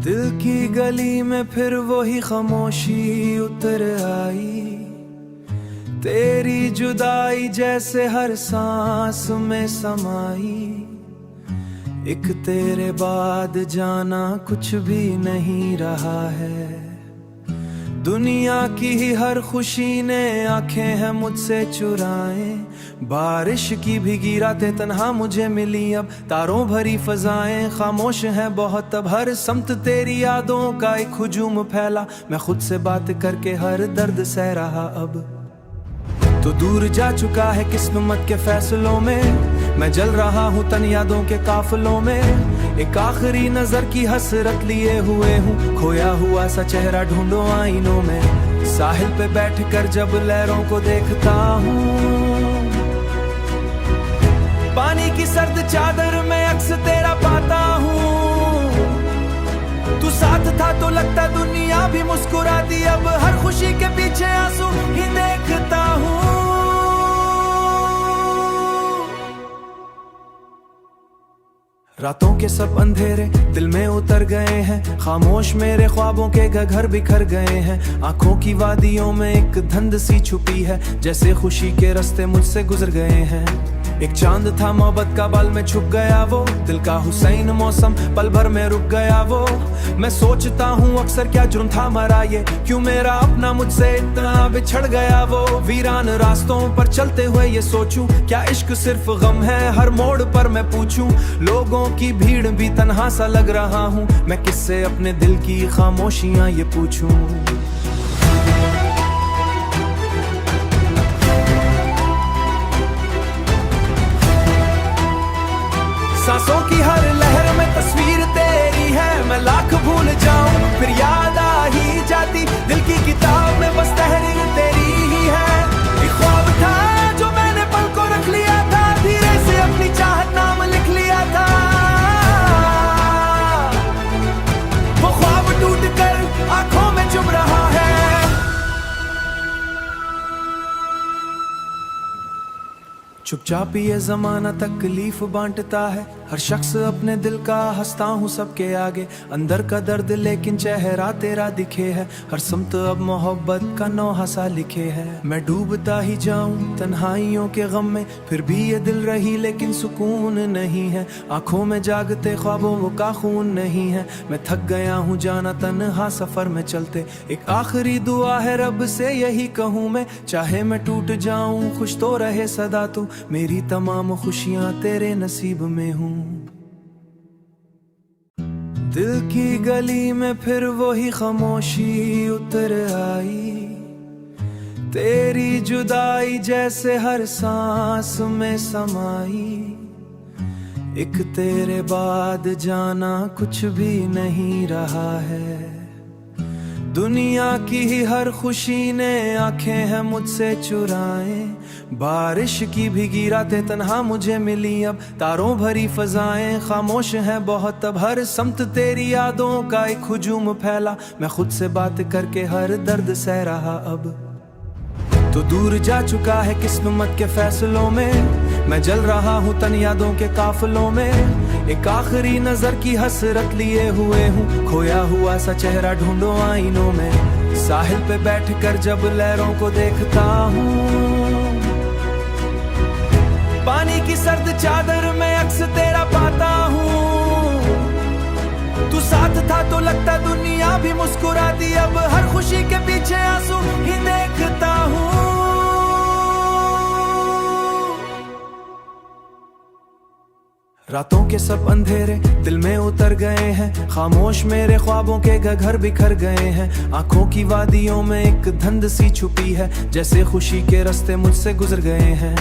दिल की गली में फिर वही खामोशी उतर आई। तेरी जुदाई जैसे हर सांस में समाई। एक तेरे बाद जाना कुछ भी नहीं रहा है। दुनिया की ही हर खुशी ने आंखें हैं मुझसे चुराए। बारिश की भीगी रातें तन्हा मुझे मिली अब। तारों भरी फजाएं खामोश हैं बहुत अब। हर समत तेरी यादों का एक हुजूम फैला। मैं खुद से बात करके हर दर्द सह रहा अब। तो दूर जा चुका है किस्मत के फैसलों में। मैं जल रहा हूँ तन यादों के काफिलों में। एक आखिरी नजर की हसरत लिए हुए हूँ। खोया हुआ सा चेहरा ढूंढो आईनों में। साहिल पे बैठकर जब लहरों को देखता हूँ, पानी की सर्द चादर में अक्स तेरा पाता हूँ। तू साथ था तो लगता दुनिया भी मुस्कुराती। अब हर खुशी के पीछे आंसू ही देखता हूँ। रातों के सब अंधेरे दिल में उतर गए हैं। खामोश मेरे ख्वाबों के घर बिखर गए हैं। आंखों की वादियों में एक धुंध सी छुपी है। जैसे खुशी के रास्ते मुझसे गुजर गए हैं। एक चांद था मोहब्बत का बाल में छुप गया वो। दिल का हुसैन मौसम पल भर में रुक गया वो। मैं सोचता हूँ अक्सर क्या जुर्म था मरा ये। क्यों मेरा अपना मुझसे इतना बिछड़ गया वो। वीरान रास्तों पर चलते हुए ये सोचूं, क्या इश्क सिर्फ गम है। हर मोड़ पर मैं पूछूं, लोगों की भीड़ भी तन्हा सा लग रहा हूँ। मैं किससे अपने दिल की खामोशियां ये पूछूं। सांसों की हर लहर में तस्वीर तेरी है। मैं लाख भूल जाऊं फिर याद आ ही जाती। दिल की किताब में बस तहरीर तेरी ही है। एक ख्वाब था जो मैंने पल को रख लिया था। धीरे से अपनी चाहत नाम लिख लिया था। वो ख्वाब टूट कर आंखों में चुभ रहा है। चुपचाप ये जमाना तकलीफ बांटता है। हर शख्स अपने दिल का हंसता हूँ सबके आगे। अंदर का दर्द लेकिन चेहरा तेरा दिखे है। हर समत अब मोहब्बत का नौहा सा लिखे है। मैं डूबता ही जाऊं तन्हाइयों के गम में। फिर भी ये दिल रही लेकिन सुकून नहीं है। आंखों में जागते ख्वाबों का खून नहीं है। मैं थक गया हूँ जाना तन्हा सफर में चलते। एक आखिरी दुआ है रब से यही कहूँ मैं, चाहे मैं टूट जाऊं खुश तो रहे सदा तू। मेरी तमाम खुशियां तेरे नसीब में हूँ। दिल की गली में फिर वही खामोशी उतर आई। तेरी जुदाई जैसे हर सांस में समाई। एक तेरे बाद जाना कुछ भी नहीं रहा है। दुनिया की ही हर खुशी ने आंखें हैं मुझसे चुराए। बारिश की भीगी रातें तन्हा मुझे मिली अब। तारों भरी फजाएं खामोश हैं बहुत अब। हर समत तेरी यादों का एक हुजूम फैला। मैं खुद से बात करके हर दर्द सह रहा अब। तो दूर जा चुका है किस्मत के फैसलों में। मैं जल रहा हूँ तन यादों के काफिलों में। एक आखिरी नजर की हसरत लिए हुए हूँ। खोया हुआ सा चेहरा ढूंढो आईनों में। साहिल पे बैठकर जब लहरों को देखता हूँ, पानी की सर्द चादर में अक्स तेरा पाता हूँ। तू साथ था तो लगता दुनिया भी मुस्कुराती। अब हर खुशी के पीछे आंसू ही देखता हूँ। रातों के सब अंधेरे दिल में उतर गए हैं। खामोश मेरे ख्वाबों के घर बिखर गए हैं। आंखों की वादियों में एक धुंध सी छुपी है। जैसे खुशी के रास्ते मुझसे गुजर गए हैं।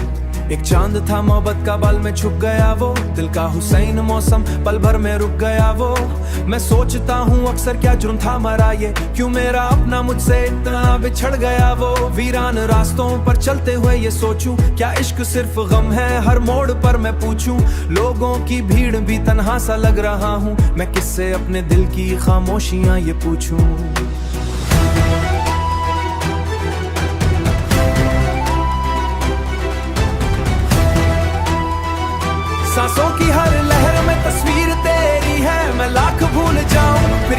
एक चांद था मोहब्बत का बाल में छुप गया वो। दिल का हुसैन मौसम पल भर में रुक गया वो। मैं सोचता हूँ अक्सर क्या जुर्म था मरा ये। क्यों मेरा अपना मुझसे इतना बिछड़ गया वो। वीरान रास्तों पर चलते हुए ये सोचूं, क्या इश्क सिर्फ गम है। हर मोड़ पर मैं पूछूं, लोगों की भीड़ भी तन्हा सा लग रहा हूँ। मैं किससे अपने दिल की खामोशियां ये पूछूं। सांसों की हर लहर में तस्वीर तेरी है। मैं लाख भूल जाऊं फिर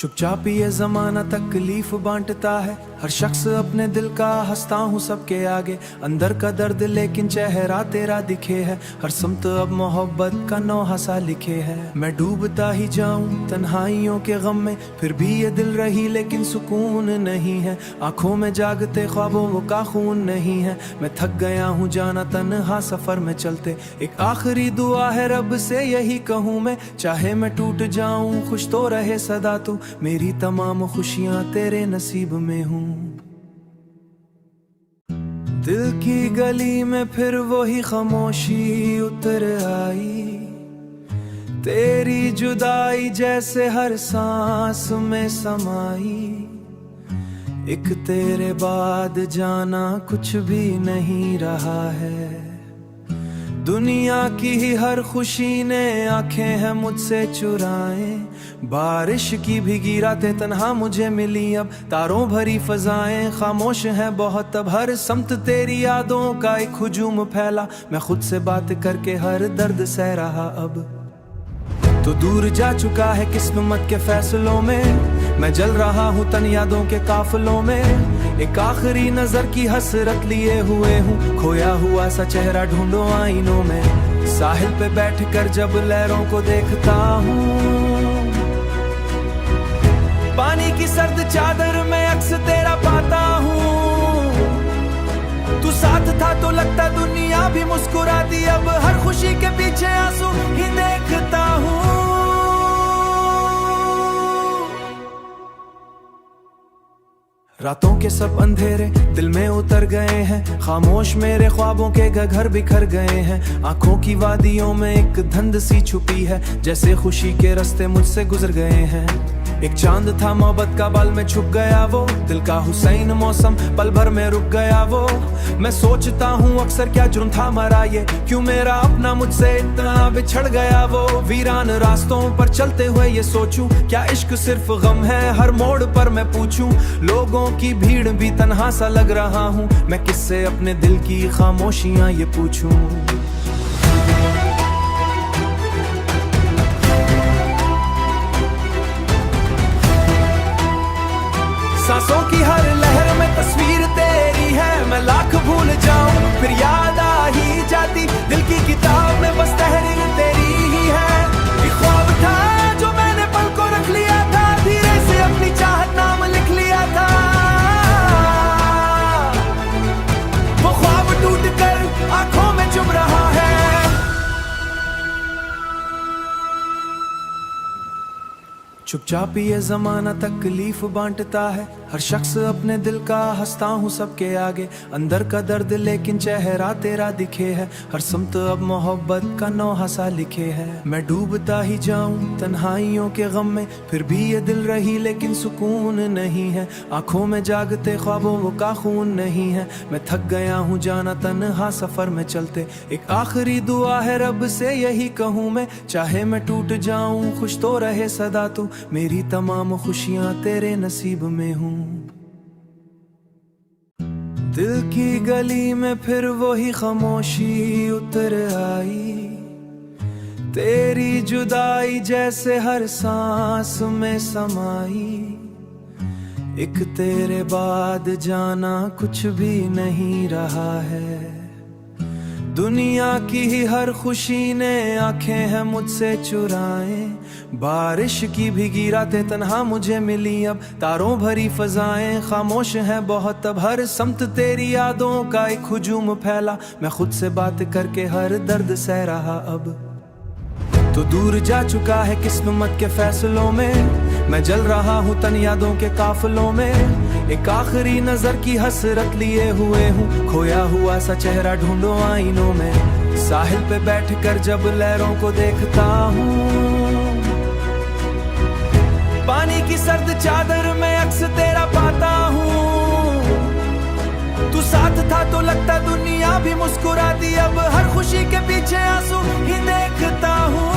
चुपचाप ये जमाना तकलीफ बांटता है, हर शख्स अपने दिल का हंसता हूँ सबके आगे। अंदर का दर्द लेकिन चेहरा तेरा दिखे है, हर समत अब मोहब्बत का नौहा सा लिखे है। मैं डूबता ही जाऊं तन्हाइयों के गम में, फिर भी ये दिल रही लेकिन सुकून नहीं है। आंखों में जागते ख्वाबों का खून नहीं है। मैं थक गया हूँ जाना तन्हा सफर में चलते, एक आखिरी दुआ है रब से यही कहूँ मैं, चाहे मैं टूट जाऊं खुश तो रहे सदा तू, मेरी तमाम खुशियां तेरे नसीब में हूँ। दिल की गली में फिर वही खामोशी उतर आई, तेरी जुदाई जैसे हर सांस में समाई। एक तेरे बाद जाना कुछ भी नहीं रहा है, दुनिया की ही हर खुशी ने आंखें हैं मुझसे चुराए। बारिश की भीगी रातें तन्हा मुझे मिली अब, तारों भरी फजाएं खामोश हैं बहुत अब। हर समत तेरी यादों का एक हुजूम फैला, मैं खुद से बात करके हर दर्द सह रहा अब। तो दूर जा चुका है किस्मत के फैसलों में, मैं जल रहा हूँ तन यादों के काफिलों में। एक आखिरी नजर की हसरत लिए हुए हूँ, खोया हुआ सा चेहरा ढूंढो आईनों में। साहिल पे बैठकर जब लहरों को देखता हूँ, पानी की सर्द चादर में अक्स तेरा पाता हूँ। तू साथ था तो लगता दुनिया भी मुस्कुराती, अब हर खुशी के पीछे आंसू ही देखता हूँ। रातों के सब अंधेरे दिल में उतर गए हैं, खामोश मेरे ख्वाबों के घर बिखर गए हैं। आंखों की वादियों में एक धुंध सी छुपी है, जैसे खुशी के रास्ते मुझसे गुजर गए हैं। एक चांद था मोहब्बत का बाल में छुप गया वो, दिल का हुसैन मौसम पल भर में रुक गया वो। मैं सोचता हूँ अक्सर क्या जुर्म था मरा ये, क्यों मेरा अपना मुझसे इतना बिछड़ गया वो। वीरान रास्तों पर चलते हुए ये सोचूं, क्या इश्क सिर्फ गम है हर मोड़ पर मैं पूछूं। लोगों की भीड़ भी तन्हा सा लग रहा हूँ, मैं किससे अपने दिल की खामोशियां ये पूछूं। सांसों की हर लहर में तस्वीर तेरी है, मैं लाख भूल जाऊं फिर याद आ ही जाती। दिल की किताब में बस तहरीर तेरी ही है। एक ख्वाब था जो मैंने पल को रख लिया था, धीरे से अपनी चाहत नाम लिख लिया था। वो ख्वाब टूट कर आंखों में चुभ रहा है। चुपचाप ये जमाना तकलीफ बांटता है, हर शख्स अपने दिल का हंसता हूँ सबके आगे। अंदर का दर्द लेकिन चेहरा तेरा दिखे है, हर समत अब मोहब्बत का नौहा सा लिखे है। मैं डूबता ही जाऊं तन्हाइयों के गम में, फिर भी ये दिल रही लेकिन सुकून नहीं है। आंखों में जागते ख्वाबों का खून नहीं है। मैं थक गया हूँ जाना तन्हा सफर में चलते, एक आखिरी दुआ है रब से यही कहूँ मैं, चाहे मैं टूट जाऊं खुश तो रहे सदा तू, मेरी तमाम खुशियां तेरे नसीब में हूँ। दिल की गली में फिर वही खामोशी उतर आई, तेरी जुदाई जैसे हर सांस में समाई। एक तेरे बाद जाना कुछ भी नहीं रहा है, दुनिया की ही हर खुशी ने आंखें हैं मुझसे चुराए। बारिश की भीगी रातें तन्हा मुझे मिली अब, तारों भरी फजाएं खामोश हैं बहुत अब। हर समत तेरी यादों का एक हुजूम फैला, मैं खुद से बात करके हर दर्द सह रहा अब। तो दूर जा चुका है किस्मत के फैसलों में, मैं जल रहा हूँ तन यादों के काफिलों में। एक आखिरी नजर की हसरत लिए हुए हूँ, खोया हुआ सा चेहरा ढूंढो आईनों में। साहिल पे बैठकर जब लहरों को देखता हूँ, पानी की सर्द चादर में अक्स तेरा पाता हूँ। तू साथ था तो लगता दुनिया भी मुस्कुराती, अब हर खुशी के पीछे आंसू ही देखता हूँ।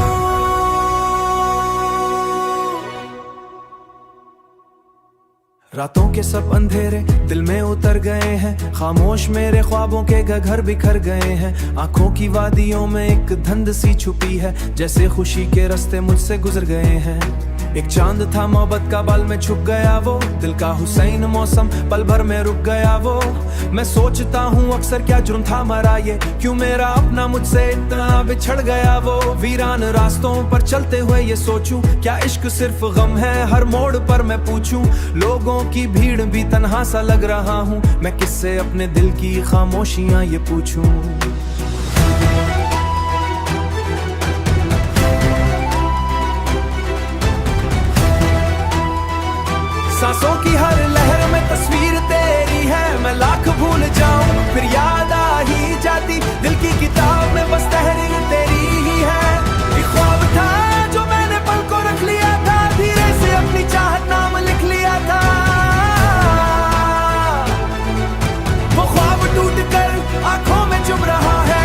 रातों के सब अंधेरे दिल में उतर गए हैं, खामोश मेरे ख्वाबों के घर बिखर गए हैं। आंखों की वादियों में एक धुंध सी छुपी है, जैसे खुशी के रास्ते मुझसे गुजर गए हैं। एक चांद था मोहब्बत का बाल में छुप गया वो, दिल का हुसैन मौसम पल भर में रुक गया वो। मैं सोचता हूँ अक्सर क्या जुर्म था मरा ये, क्यों मेरा अपना मुझसे इतना बिछड़ गया वो। वीरान रास्तों पर चलते हुए ये सोचूं, क्या इश्क सिर्फ गम है हर मोड़ पर मैं पूछूं। लोगों की भीड़ भी तन्हा सा लग रहा हूँ, मैं किससे अपने दिल की खामोशियां ये पूछूं। सांसों की हर लहर में तस्वीर तेरी है, मैं लाख भूल जाऊं फिर याद आ ही जाती। दिल की किताब में बस तहरीर तेरी ही है। एक ख्वाब था जो मैंने पल को रख लिया था, धीरे से अपनी चाहत नाम लिख लिया था। वो ख्वाब टूट कर आंखों में चुभ रहा है।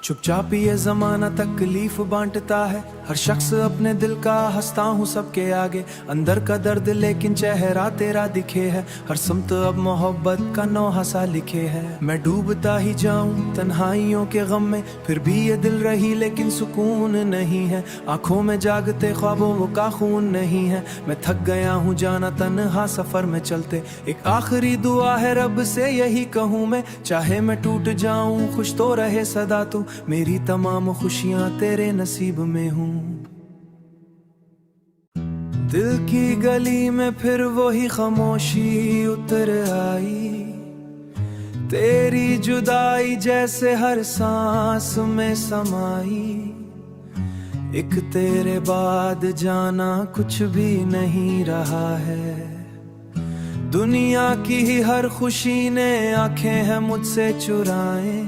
चुपचाप ये जमाना तकलीफ बांटता है, हर शख्स अपने दिल का हंसता हूँ सबके आगे। अंदर का दर्द लेकिन चेहरा तेरा दिखे है, हर समत अब मोहब्बत का नौहा सा लिखे है। मैं डूबता ही जाऊं तन्हाइयों के गम में, फिर भी ये दिल रही लेकिन सुकून नहीं है। आंखों में जागते ख्वाबों का खून नहीं है। मैं थक गया हूँ जाना तन्हा सफर में चलते, एक आखिरी दुआ है रब से यही कहूँ मैं, चाहे मैं टूट जाऊं खुश तो रहे सदा तू। मेरी तमाम खुशियां तेरे नसीब में हूँ। दिल की गली में फिर वही खामोशी उतर आई, तेरी जुदाई जैसे हर सांस में समाई। एक तेरे बाद जाना कुछ भी नहीं रहा है, दुनिया की ही हर खुशी ने आंखें हैं मुझसे चुराए।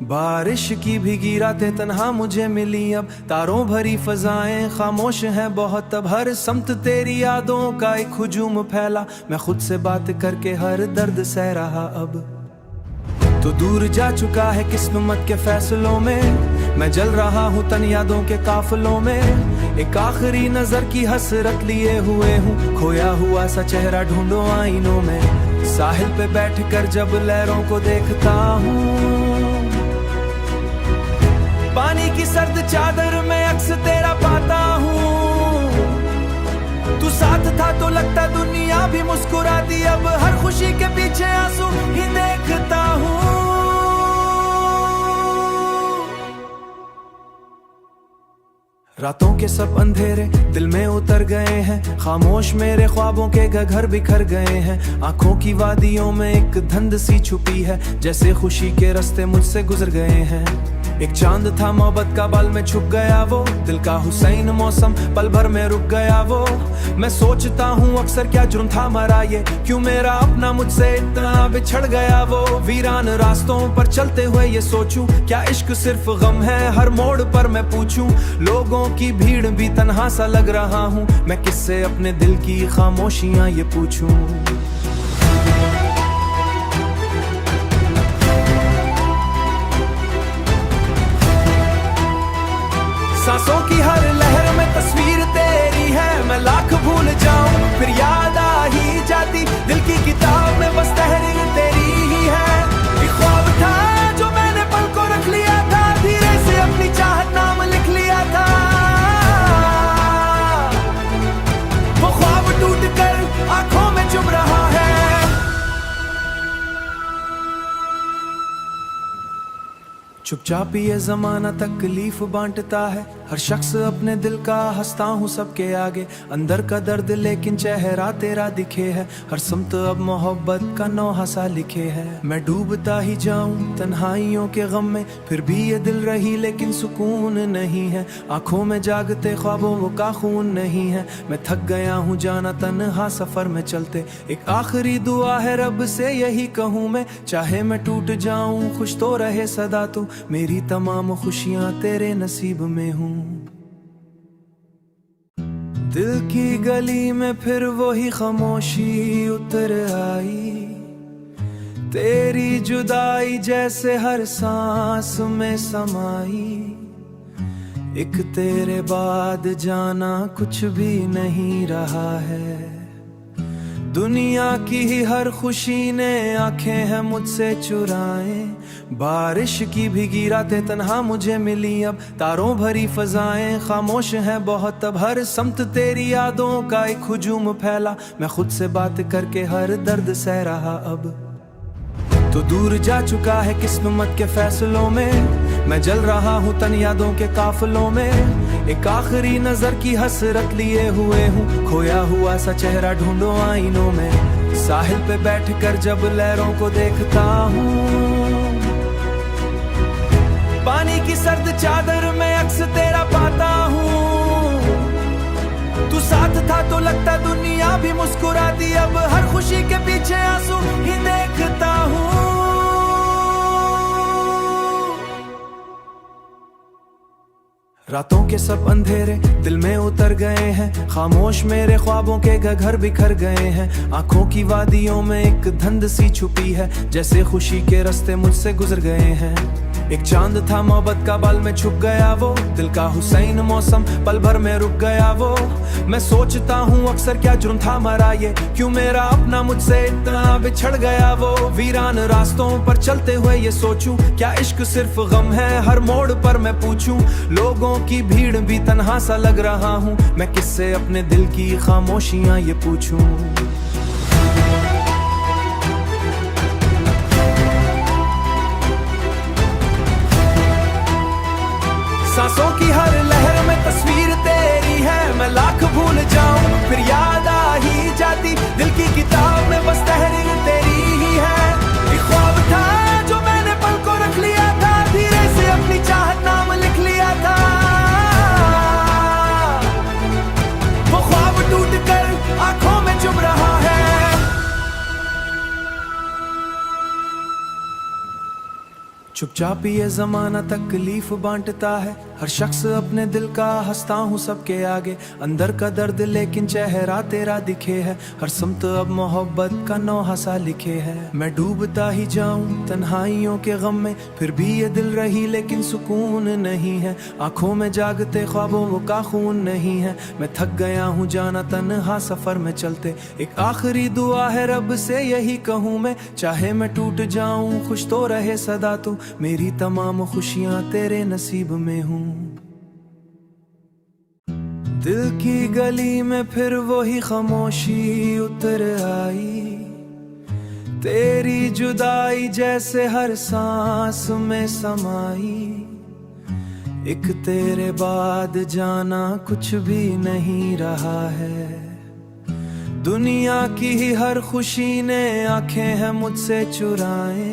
बारिश की भीगी रातें तन्हा मुझे मिली अब, तारों भरी फजाएं खामोश हैं बहुत अब। हर समत तेरी यादों का एक हुजूम फैला, मैं खुद से बात करके हर दर्द सह रहा अब। तो दूर जा चुका है किस्मत के फैसलों में, मैं जल रहा हूँ तन यादों के काफिलों में। एक आखिरी नजर की हसरत लिए हुए हूँ, खोया हुआ सा चेहरा ढूंढो आईनों में। साहिल पे बैठकर जब लहरों को देखता हूँ, पानी की सर्द चादर में अक्स तेरा पाता हूँ। तू साथ था तो लगता दुनिया भी मुस्कुराती, अब हर खुशी के पीछे आंसू ही देखता हूँ। रातों के सब अंधेरे दिल में उतर गए हैं, खामोश मेरे ख्वाबों के घर बिखर गए हैं। आंखों की वादियों में एक धुंध सी छुपी है, जैसे खुशी के रास्ते मुझसे गुजर गए हैं। एक चांद था मोहब्बत का बाल में छुप गया वो, दिल का हुसैन मौसम पल भर में रुक गया वो। मैं सोचता हूँ अक्सर क्या जुर्म था मरा ये, क्यों मेरा अपना मुझसे इतना बिछड़ गया वो। वीरान रास्तों पर चलते हुए ये सोचूं, क्या इश्क सिर्फ गम है हर मोड़ पर मैं पूछूं। लोगों की भीड़ भी तन्हा सा लग रहा हूँ, मैं किससे अपने दिल की खामोशियां ये पूछूं। सांसों की हर लहर में तस्वीर तेरी है, मैं लाख भूल जाऊं फिर याद आ ही जाती। दिल की किताब में बस तहरीर तेरी ही है। एक ख्वाब था जो मैंने पल को रख लिया था, धीरे से अपनी चाहत नाम लिख लिया था। वो ख्वाब टूट कर आंखों में चुभ रहा है। चुपचाप ये जमाना तकलीफ बांटता है, हर शख्स अपने दिल का हंसता हूँ सबके आगे। अंदर का दर्द लेकिन चेहरा तेरा दिखे है, हर समत अब मोहब्बत का नौहा सा लिखे है। मैं डूबता ही जाऊं तन्हाइयों के गम में, फिर भी ये दिल रही लेकिन सुकून नहीं है। आंखों में जागते ख्वाबों का खून नहीं है। मैं थक गया हूँ जाना तन्हा सफर में चलते, एक आखिरी दुआ है रब से यही कहूँ मैं, चाहे मैं टूट जाऊं खुश तो रहे सदा तू। मेरी तमाम खुशियां तेरे नसीब में हूँ। दिल की गली में फिर वही खामोशी उतर आई, तेरी जुदाई जैसे हर सांस में समाई। एक तेरे बाद जाना कुछ भी नहीं रहा है, दुनिया की ही हर खुशी ने आंखें हैं मुझसे चुराए, बारिश की भीगी रातें तन्हा मुझे मिली अब, तारों भरी फजाएं खामोश हैं बहुत अब, हर समत तेरी यादों का एक हुजूम फैला, मैं खुद से बात करके हर दर्द सह रहा अब। तो दूर जा चुका है किस्मत के फैसलों में, मैं जल रहा हूँ तन यादों के काफिलों में, एक आखिरी नजर की हसरत लिए हुए हूँ, खोया हुआ सा चेहरा ढूंढो आईनों में, साहिल पे बैठकर जब लहरों को देखता हूँ, पानी की सर्द चादर में अक्स तेरा पाता हूँ, तू साथ था तो लगता दुनिया भी मुस्कुराती, अब हर खुशी के पीछे आंसू ही देखता हूँ। रातों के सब अंधेरे दिल में उतर गए हैं, खामोश मेरे ख्वाबों के घर बिखर गए हैं, आंखों की वादियों में एक धुंध सी छुपी है, जैसे खुशी के रास्ते मुझसे गुजर गए हैं। एक चांद था मोहब्बत का बाल में छुप गया वो, दिल का हुसैन मौसम पल भर में रुक गया वो, मैं सोचता हूँ अक्सर क्या जुर्म था मरा ये, क्यों मेरा अपना मुझसे इतना बिछड़ गया वो, वीरान रास्तों पर चलते हुए ये सोचूं, क्या इश्क सिर्फ गम है हर मोड़ पर मैं पूछूं, लोगों की भीड़ भी तन्हा सा लग रहा हूँ, मैं किससे अपने दिल की खामोशियां ये पूछूं। सांसों की हर लहर में तस्वीर तेरी है, मैं लाख भूल जाऊं फिर याद आ ही जाती, दिल की किताब में बस तहरीर तेरी ही है, एक ख्वाब था जो मैंने पल को रख लिया था, धीरे से अपनी चाहत नाम लिख लिया था, वो ख्वाब टूट कर आंखों में चुभ रहा है। चुपचाप ये जमाना तकलीफ बांटता है, हर शख्स अपने दिल का हंसता हूँ सबके आगे, अंदर का दर्द लेकिन चेहरा तेरा दिखे है, हर समत अब मोहब्बत का नौहा सा लिखे है, मैं डूबता ही जाऊं तन्हाइयों के गम में, फिर भी ये दिल रही लेकिन सुकून नहीं है, आंखों में जागते ख्वाबों का खून नहीं है, मैं थक गया हूँ जाना तन्हा सफर में चलते, एक आखिरी दुआ है रब से यही कहूँ मैं, चाहे मैं टूट जाऊं खुश तो रहे सदा तू, मेरी तमाम खुशियां तेरे नसीब में हूँ। दिल की गली में फिर वही खामोशी उतर आई, तेरी जुदाई जैसे हर सांस में समाई, एक तेरे बाद जाना कुछ भी नहीं रहा है, दुनिया की ही हर खुशी ने आंखें हैं मुझसे चुराए,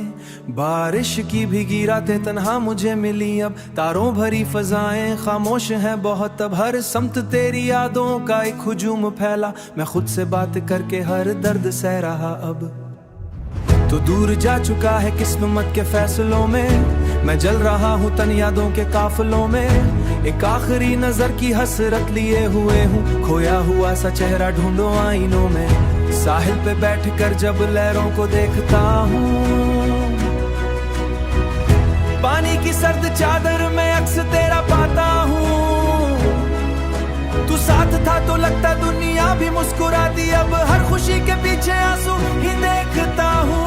बारिश की भीगी रातें तन्हा मुझे मिली अब, तारों भरी फजाएं खामोश हैं बहुत अब, हर समत तेरी यादों का एक हुजूम फैला, मैं खुद से बात करके हर दर्द सह रहा अब। तो दूर जा चुका है किस्मत के फैसलों में, मैं जल रहा हूँ तन यादों के काफिलों में, एक आखिरी नजर की हसरत लिए हुए हूँ, खोया हुआ सा चेहरा ढूंढो आईनों में, साहिल पे बैठकर जब लहरों को देखता हूँ, पानी की सर्द चादर में अक्स तेरा पाता हूँ, तू साथ था तो लगता दुनिया भी मुस्कुराती, अब हर खुशी के पीछे आंसू ही देखता हूँ।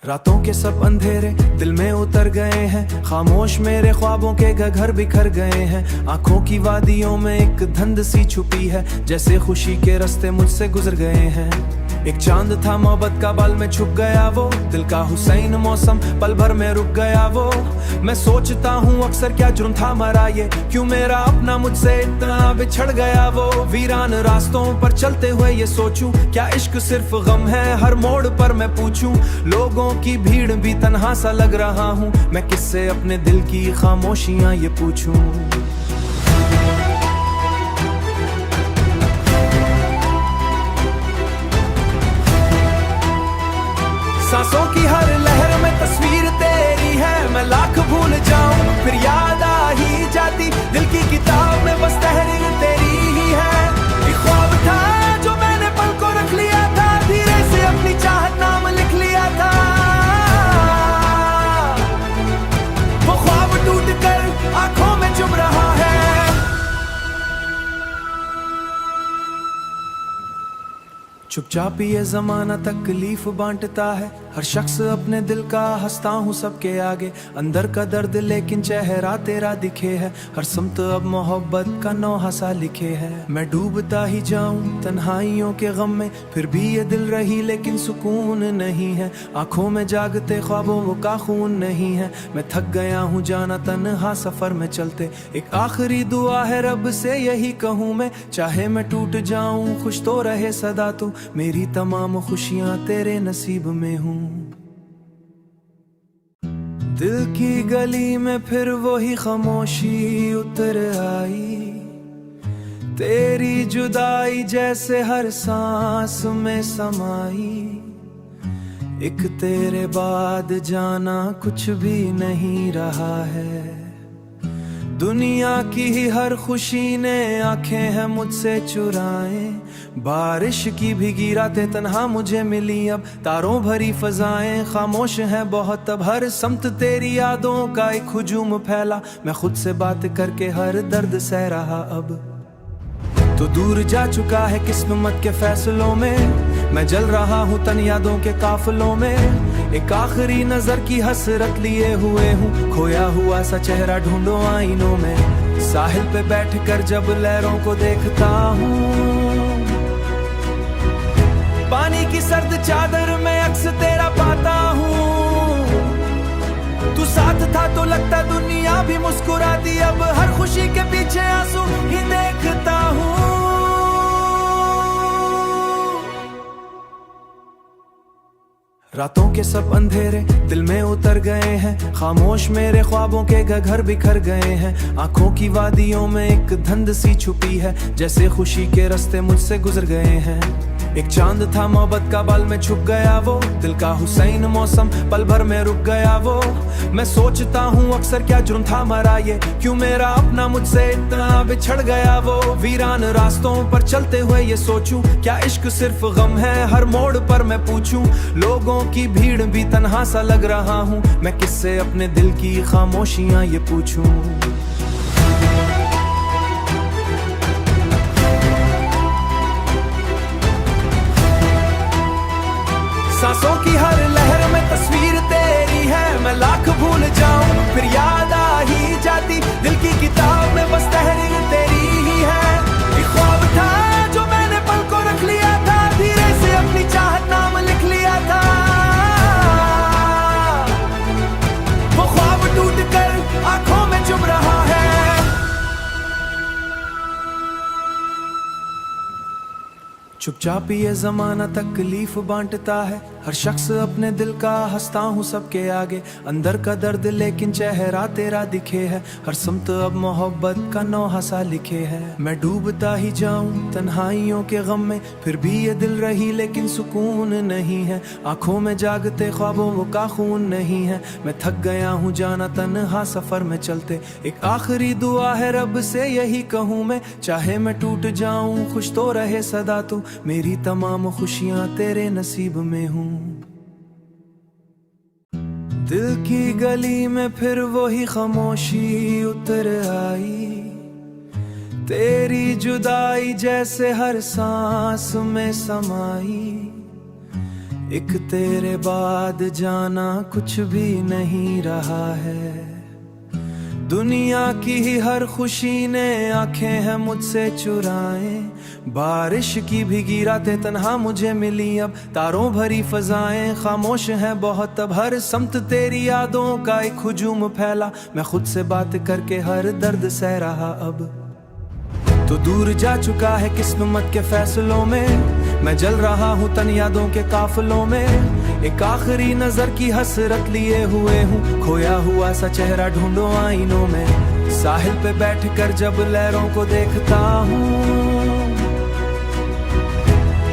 रातों के सब अंधेरे दिल में उतर गए हैं, खामोश मेरे ख्वाबों के घर बिखर गए हैं, आंखों की वादियों में एक धुंध सी छुपी है, जैसे खुशी के रास्ते मुझसे गुजर गए हैं। एक चांद था मोहब्बत का बाल में छुप गया वो, दिल का हुसैन मौसम पल भर में रुक गया वो, मैं सोचता हूँ अक्सर क्या जुर्म था मरा ये, क्यों मेरा अपना मुझसे इतना बिछड़ गया वो, वीरान रास्तों पर चलते हुए ये सोचूं, क्या इश्क सिर्फ गम है हर मोड़ पर मैं पूछूं, लोगों की भीड़ भी तन्हा सा लग रहा हूँ, मैं किससे अपने दिल की खामोशियां ये पूछूं। सांसों की हर लहर में तस्वीर तेरी है, मैं लाख भूल जाऊं फिर याद आ ही जाती, दिल की किताब में बस तहरीर तेरी ही है, एक ख्वाब था जो मैंने पल को रख लिया था, धीरे से अपनी चाहत नाम लिख लिया था, वो ख्वाब टूट कर आंखों में चुभ रहा है। चुपचाप ये जमाना तकलीफ बांटता है, हर शख्स अपने दिल का हंसता हूँ सबके आगे। अंदर का दर्द लेकिन चेहरा तेरा दिखे है, हर समत अब मोहब्बत का नौहा सा लिखे है। मैं डूबता ही जाऊं तन्हाइयों के गम में, फिर भी ये दिल रही लेकिन सुकून नहीं है। आंखों में जागते ख्वाबों का खून नहीं है। मैं थक गया हूँ जाना तन्हा सफर में चलते, एक आखिरी दुआ है रब से यही कहूँ मैं, चाहे मैं टूट जाऊं खुश तो रहे सदा तू, मेरी तमाम खुशियां तेरे नसीब में हूँ। दिल की गली में फिर वही खामोशी उतर आई, तेरी जुदाई जैसे हर सांस में समाई। एक तेरे बाद जाना कुछ भी नहीं रहा है, दुनिया की ही हर खुशी ने आंखें हैं मुझसे चुराए। बारिश की भीगी रातें तन्हा मुझे मिली अब, तारों भरी फजाएं खामोश हैं बहुत अब। हर समत तेरी यादों का एक हुजूम फैला, मैं खुद से बात करके हर दर्द सह रहा अब। तो दूर जा चुका है किस्मत के फैसलों में, मैं जल रहा हूँ तन यादों के काफिलों में। एक आखिरी नजर की हसरत लिए हुए हूँ, खोया हुआ सा चेहरा ढूंढो आईनों में। साहिल पे बैठकर जब लहरों को देखता हूँ, पानी की सर्द चादर में अक्स तेरा पाता हूँ। तू साथ था तो लगता दुनिया भी मुस्कुराती, अब हर खुशी के पीछे आंसू ही देखता हूँ। रातों के सब अंधेरे दिल में उतर गए हैं, खामोश मेरे ख्वाबों के घर बिखर गए हैं। आंखों की वादियों में एक धुंध सी छुपी है, जैसे खुशी के रास्ते मुझसे गुजर गए हैं। एक चांद था मोहब्बत का बाल में छुप गया वो, दिल का हुसैन मौसम पल भर में रुक गया वो। मैं सोचता हूँ अक्सर क्या जुर्म था मरा ये, क्यों मेरा अपना मुझसे इतना बिछड़ गया वो। वीरान रास्तों पर चलते हुए ये सोचूं, क्या इश्क सिर्फ गम है हर मोड़ पर मैं पूछूं। लोगों की भीड़ भी तन्हा सा लग रहा हूँ, मैं किससे अपने दिल की खामोशियां ये पूछूं। सांसों की हर लहर में तस्वीर तेरी है, मैं लाख भूल जाऊं फिर याद आ ही जाती। दिल की किताब में बस तहरीर तेरी ही है। एक ख्वाब था जो मैंने पल को रख लिया था, धीरे से अपनी चाहत नाम लिख लिया था। वो ख्वाब टूट कर आंखों में चुभ रहा है। चुपचाप ये जमाना तकलीफ बांटता है, हर शख्स अपने दिल का हंसता हूँ सबके आगे। अंदर का दर्द लेकिन चेहरा तेरा दिखे है, हर समत अब मोहब्बत का नौहा सा लिखे है। मैं डूबता ही जाऊं तन्हाइयों के गम में, फिर भी ये दिल रही लेकिन सुकून नहीं है। आंखों में जागते ख्वाबों का खून नहीं है। मैं थक गया हूँ जाना तन्हा सफर में चलते, एक आखिरी दुआ है रब से यही कहूँ मैं, चाहे मैं टूट जाऊं खुश तो रहे सदा तू, मेरी तमाम खुशियां तेरे नसीब में हूँ। दिल की गली में फिर वही खामोशी उतर आई, तेरी जुदाई जैसे हर सांस में समाई। एक तेरे बाद जाना कुछ भी नहीं रहा है, दुनिया की ही हर खुशी ने आंखें हैं मुझसे चुराए। बारिश की भीगी रातें तन्हा मुझे मिली अब, तारों भरी फजाएं खामोश हैं बहुत अब। हर समत तेरी यादों का एक हुजूम फैला, मैं खुद से बात करके हर दर्द सह रहा अब। तो दूर जा चुका है किस्मत के फैसलों में, मैं जल रहा हूँ तन यादों के काफिलों में। एक आखिरी नजर की हसरत लिए हुए हूँ, खोया हुआ सा चेहरा ढूंढो आईनों में। साहिल पे बैठकर जब लहरों को देखता हूँ,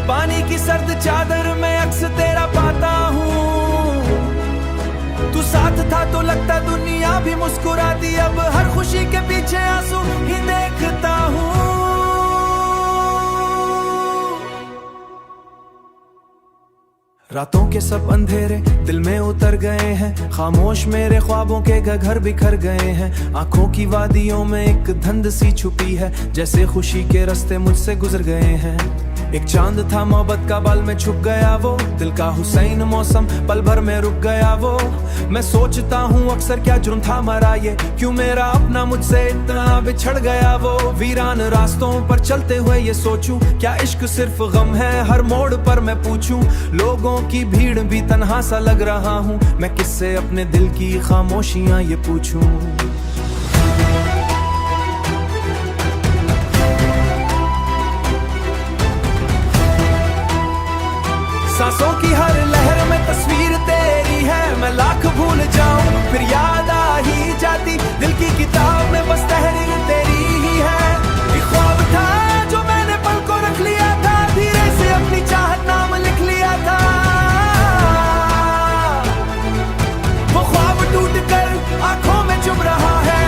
पानी की सर्द चादर में अक्स तेरा पाता हूँ। तू साथ था तो लगता दुनिया भी मुस्कुराती, अब हर खुशी के पीछे आंसू ही देखता हूँ। रातों के सब अंधेरे दिल में उतर गए हैं, खामोश मेरे ख्वाबों के घर बिखर गए हैं। आंखों की वादियों में एक धुंध सी छुपी है, जैसे खुशी के रास्ते मुझसे गुजर गए हैं। एक चांद था मोहब्बत का बाल में छुप गया वो, दिल का हुसैन मौसम पल भर में रुक गया वो। मैं सोचता हूँ अक्सर क्या जुर्म था मरा ये, क्यों मेरा अपना मुझसे इतना बिछड़ गया वो। वीरान रास्तों पर चलते हुए ये सोचूं, क्या इश्क सिर्फ गम है हर मोड़ पर मैं पूछूं। लोगों की भीड़ भी तन्हा सा लग रहा हूँ, मैं किससे अपने दिल की खामोशियां ये पूछूं। सांसों की हर लहर में तस्वीर तेरी है, मैं लाख भूल जाऊं फिर याद आ ही जाती, दिल की किताब में बस तहरीर तेरी ही है। एक ख्वाब था जो मैंने पल को रख लिया था, धीरे से अपनी चाहत नाम लिख लिया था। वो ख्वाब टूट कर आंखों में चुभ रहा है।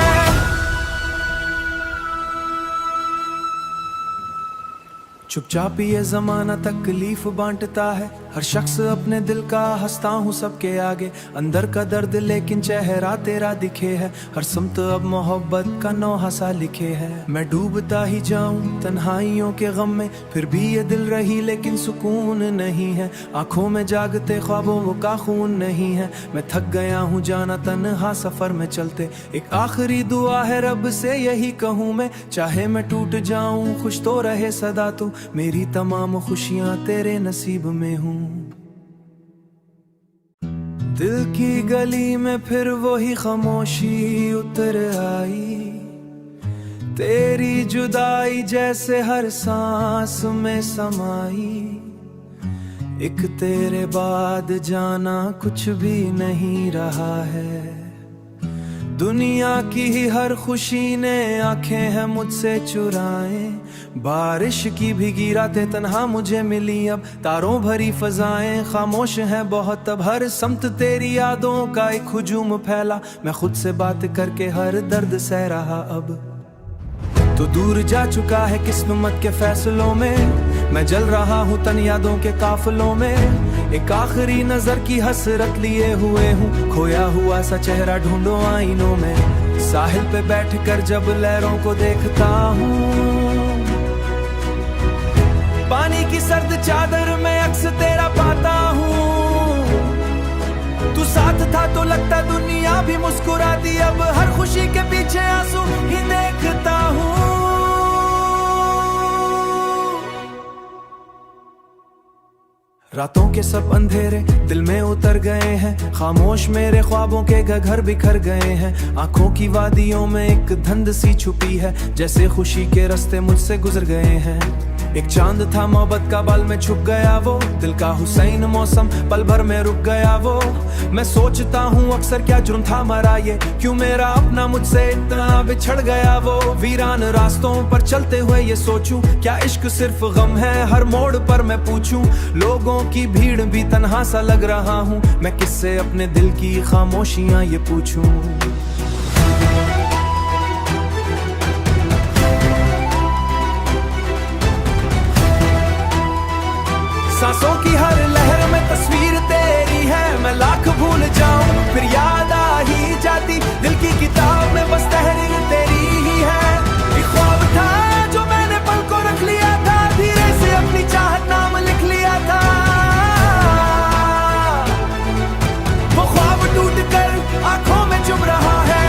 चुपचाप ये जमाना तकलीफ बांटता है, हर शख्स अपने दिल का हंसता हूँ सबके आगे। अंदर का दर्द लेकिन चेहरा तेरा दिखे है, हर समत अब मोहब्बत का नौहा सा लिखे है। मैं डूबता ही जाऊं तन्हाइयों के गम में, फिर भी ये दिल रही लेकिन सुकून नहीं है। आंखों में जागते ख्वाबों का खून नहीं है, मैं थक गया हूँ जाना तन्हा सफर में चलते। एक आखिरी दुआ है रब से यही कहूँ मैं, चाहे मैं टूट जाऊं खुश तो रहे सदा तू, मेरी तमाम खुशियां तेरे नसीब में हूँ। दिल की गली में फिर वही खामोशी उतर आई, तेरी जुदाई जैसे हर सांस में समाई। एक तेरे बाद जाना कुछ भी नहीं रहा है, दुनिया की ही हर खुशी ने आंखें हैं मुझसे चुराए। बारिश की भीगी रातें तन्हा मुझे मिली अब, तारों भरी फजाएं खामोश हैं बहुत अब। हर समत तेरी यादों का एक हुजूम फैला, मैं खुद से बात करके हर दर्द सह रहा अब। तो दूर जा चुका है किस्मत के फैसलों में, मैं जल रहा हूँ तन यादों के काफिलों में। एक आखिरी नजर की हसरत लिए हुए हूँ, खोया हुआ सा चेहरा ढूंढो आईनों में। साहिल पे बैठकर जब लहरों को देखता हूँ, पानी की सर्द चादर में अक्स तेरा पाता हूँ। तू साथ था तो लगता दुनिया भी मुस्कुराती, अब हर खुशी के पीछे आंसू ही देखता हूँ। रातों के सब अंधेरे दिल में उतर गए हैं, खामोश मेरे ख्वाबों के घर बिखर गए हैं। आंखों की वादियों में एक धुंध सी छुपी है, जैसे खुशी के रास्ते मुझसे गुजर गए हैं। एक चांद था मोहब्बत का बाल में छुप गया वो, दिल का हुसैन मौसम पल भर में रुक गया वो। मैं सोचता हूँ अक्सर क्या जुर्म था मरा ये, क्यों मेरा अपना मुझसे इतना बिछड़ गया वो। वीरान रास्तों पर चलते हुए ये सोचूं, क्या इश्क सिर्फ गम है हर मोड़ पर मैं पूछूं। लोगों की भीड़ भी तन्हा सा लग रहा हूँ, मैं किससे अपने दिल की खामोशियां ये पूछूं। सांसों की हर लहर में तस्वीर तेरी है, मैं लाख भूल जाऊं फिर याद आ ही जाती, दिल की किताब में बस तहरीर तेरी ही है। एक ख्वाब था जो मैंने पल को रख लिया था, धीरे से अपनी चाहत नाम लिख लिया था। वो ख्वाब टूट कर आंखों में चुभ रहा है।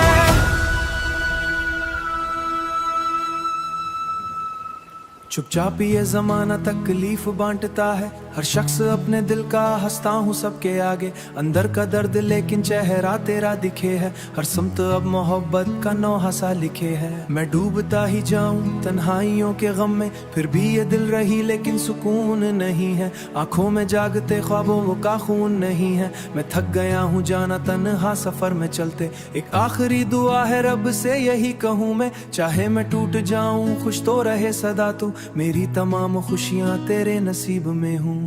चुपचाप ये जमाना तकलीफ बांटता है, हर शख्स अपने दिल का हंसता हूँ सबके आगे। अंदर का दर्द लेकिन चेहरा तेरा दिखे है, हर समत अब मोहब्बत का नौहा सा लिखे है। मैं डूबता ही जाऊं तन्हाइयों के गम में, फिर भी ये दिल रही लेकिन सुकून नहीं है। आंखों में जागते ख्वाबों का खून नहीं है, मैं थक गया हूँ जाना तन्हा सफर में चलते। एक आखिरी दुआ है रब से यही कहूँ मैं, चाहे मैं टूट जाऊं खुश तो रहे सदा तू, मेरी तमाम खुशियां तेरे नसीब में हूँ।